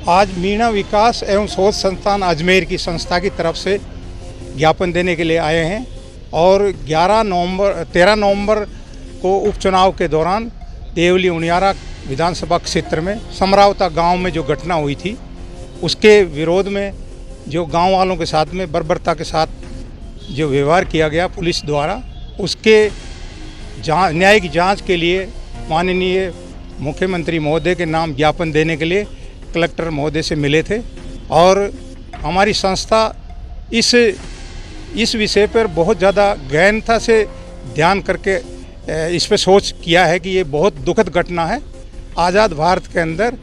आज मीणा विकास एवं शोध संस्थान अजमेर की संस्था की तरफ से ज्ञापन देने के लिए आए हैं और 13 नवंबर को उपचुनाव के दौरान देवली उनियारा विधानसभा क्षेत्र में समरावता गांव में जो घटना हुई थी उसके विरोध में जो गांव वालों के साथ में बर्बरता के साथ जो व्यवहार किया गया पुलिस द्वारा, उसके न्यायिक जांच के लिए माननीय मुख्यमंत्री महोदय के नाम ज्ञापन देने के लिए कलेक्टर महोदय से मिले थे। और हमारी संस्था इस विषय पर बहुत ज़्यादा गहनता से ध्यान करके इस पर सोच किया है कि ये बहुत दुखद घटना है। आज़ाद भारत के अंदर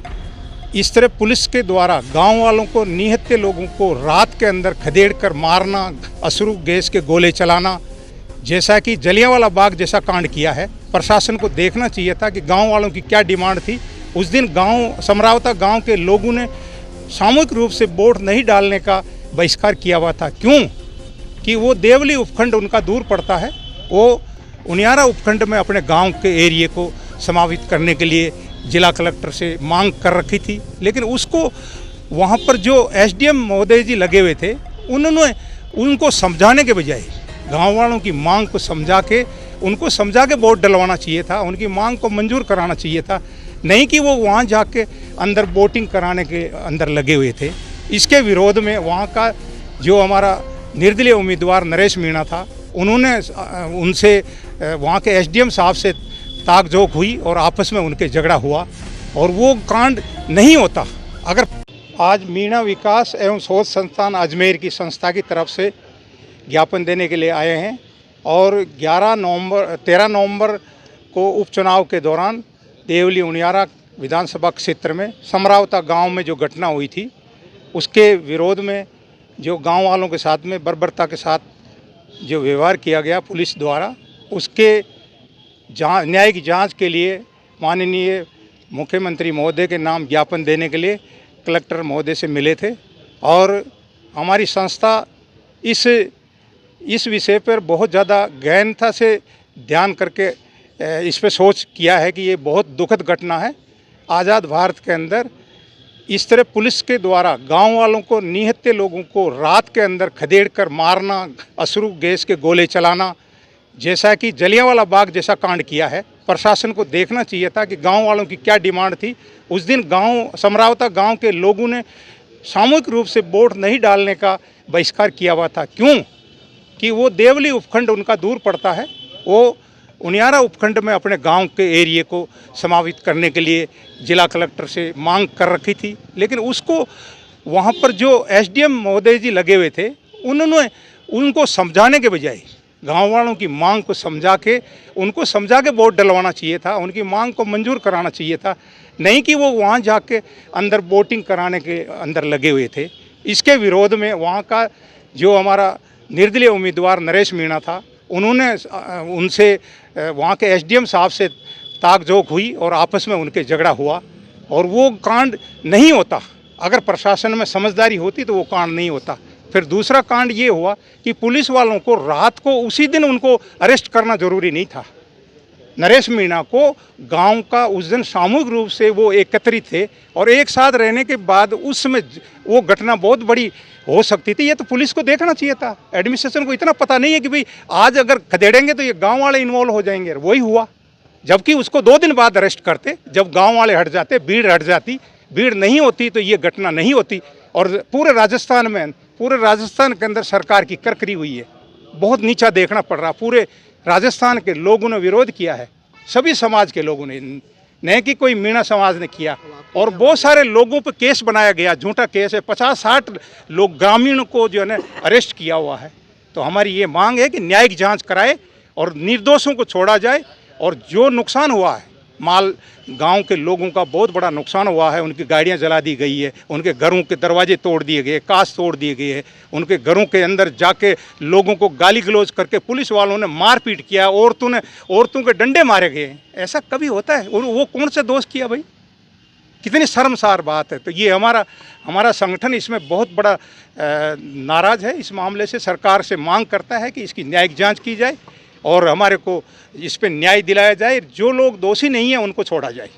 इस तरह पुलिस के द्वारा गांव वालों को, निहत्थे लोगों को रात के अंदर खदेड़ कर मारना, अश्रु गैस के गोले चलाना, जैसा कि जलियांवाला बाग जैसा कांड किया है। प्रशासन को देखना चाहिए था कि गांव वालों की क्या डिमांड थी। उस दिन समरावता गांव के लोगों ने सामूहिक रूप से वोट नहीं डालने का बहिष्कार किया हुआ था। क्यों? कि वो देवली उपखंड उनका दूर पड़ता है। वो उनियारा उपखंड में अपने गांव के एरिए को समावित करने के लिए जिला कलेक्टर से मांग कर रखी थी, लेकिन उसको वहाँ पर जो एसडीएम महोदय जी लगे हुए थे, उन्होंने उनको समझाने के बजाय गाँव वालों की मांग को उनको समझा के वोट डलवाना चाहिए था, उनकी मांग को मंजूर कराना चाहिए था, नहीं कि वो वहाँ जाके अंदर वोटिंग कराने के अंदर लगे हुए थे। इसके विरोध में वहाँ का जो हमारा निर्दलीय उम्मीदवार नरेश मीणा था, उन्होंने उनसे वहाँ के एसडीएम साहब से ताकझोंक हुई और आपस में उनके झगड़ा हुआ और वो कांड नहीं होता अगर आज मीणा विकास एवं शोध संस्थान अजमेर की संस्था की तरफ से ज्ञापन देने के लिए आए हैं और 13 नवंबर को उपचुनाव के दौरान देवली उनियारा विधानसभा क्षेत्र में समरावता गांव में जो घटना हुई थी उसके विरोध में जो गांव वालों के साथ में बर्बरता के साथ जो व्यवहार किया गया पुलिस द्वारा, उसके न्यायिक जांच के लिए माननीय मुख्यमंत्री महोदय के नाम ज्ञापन देने के लिए कलेक्टर महोदय से मिले थे। और हमारी संस्था इस विषय पर बहुत ज़्यादा गहनता से ध्यान करके इस पर सोच किया है कि ये बहुत दुखद घटना है। आज़ाद भारत के अंदर इस तरह पुलिस के द्वारा गांव वालों को, निहत्थे लोगों को रात के अंदर खदेड़ कर मारना, अश्रु गैस के गोले चलाना, जैसा कि जलियांवाला बाग जैसा कांड किया है। प्रशासन को देखना चाहिए था कि गांव वालों की क्या डिमांड थी। उस दिन समरावता गांव के लोगों ने सामूहिक रूप से वोट नहीं डालने का बहिष्कार किया हुआ था। क्यों? कि वो देवली उपखंड उनका दूर पड़ता है। वो उनियारा उपखंड में अपने गांव के एरिए को समावित करने के लिए जिला कलेक्टर से मांग कर रखी थी, लेकिन उसको वहाँ पर जो एसडीएम महोदय जी लगे हुए थे, उन्होंने उनको समझाने के बजाय गांव वालों की मांग को उनको समझा के वोट डलवाना चाहिए था, उनकी मांग को मंजूर कराना चाहिए था, नहीं कि वो वहाँ जाके अंदर वोटिंग कराने के अंदर लगे हुए थे। इसके विरोध में वहाँ का जो हमारा निर्दलीय उम्मीदवार नरेश मीणा था, उन्होंने उनसे वहाँ के एसडीएम साहब से ताकझोंक हुई और आपस में उनके झगड़ा हुआ और वो कांड नहीं होता। अगर प्रशासन में समझदारी होती तो वो कांड नहीं होता। फिर दूसरा कांड ये हुआ कि पुलिस वालों को रात को उसी दिन उनको अरेस्ट करना ज़रूरी नहीं था। नरेश मीणा को गांव का उस दिन सामूहिक रूप से वो एकत्रित थे और एक साथ रहने के बाद उसमें वो घटना बहुत बड़ी हो सकती थी। ये तो पुलिस को देखना चाहिए था। एडमिनिस्ट्रेशन को इतना पता नहीं है कि भाई आज अगर खदेड़ेंगे तो ये गांव वाले इन्वॉल्व हो जाएंगे। वही हुआ, जबकि उसको 2 दिन बाद अरेस्ट करते, जब गांव वाले हट जाते, भीड़ हट जाती। भीड़ नहीं होती तो ये घटना नहीं होती। और पूरे राजस्थान के अंदर सरकार की करकरी हुई है। बहुत नीचा देखना पड़ रहा। पूरे राजस्थान के लोगों ने विरोध किया है, सभी समाज के लोगों ने, नहीं कि कोई मीणा समाज ने किया। और बहुत सारे लोगों पर केस बनाया गया, झूठा केस है। 50-60 लोग ग्रामीणों को जो है ना अरेस्ट किया हुआ है। तो हमारी ये मांग है कि न्यायिक जांच कराए और निर्दोषों को छोड़ा जाए। और जो नुकसान हुआ है, गांव के लोगों का बहुत बड़ा नुकसान हुआ है। उनकी गाड़ियां जला दी गई है, उनके घरों के दरवाजे तोड़ दिए गए, कांच तोड़ दिए गए हैं, उनके घरों के अंदर जाके लोगों को गाली गलौज करके पुलिस वालों ने मारपीट किया, औरतों के डंडे मारे गए। ऐसा कभी होता है? और वो कौन सा दोष किया भाई? कितनी शर्मसार बात है। तो ये हमारा संगठन इसमें बहुत बड़ा नाराज़ है। इस मामले से सरकार से मांग करता है कि इसकी न्यायिक जाँच की जाए और हमारे को इस पर न्याय दिलाया जाए। जो लोग दोषी नहीं हैं उनको छोड़ा जाए।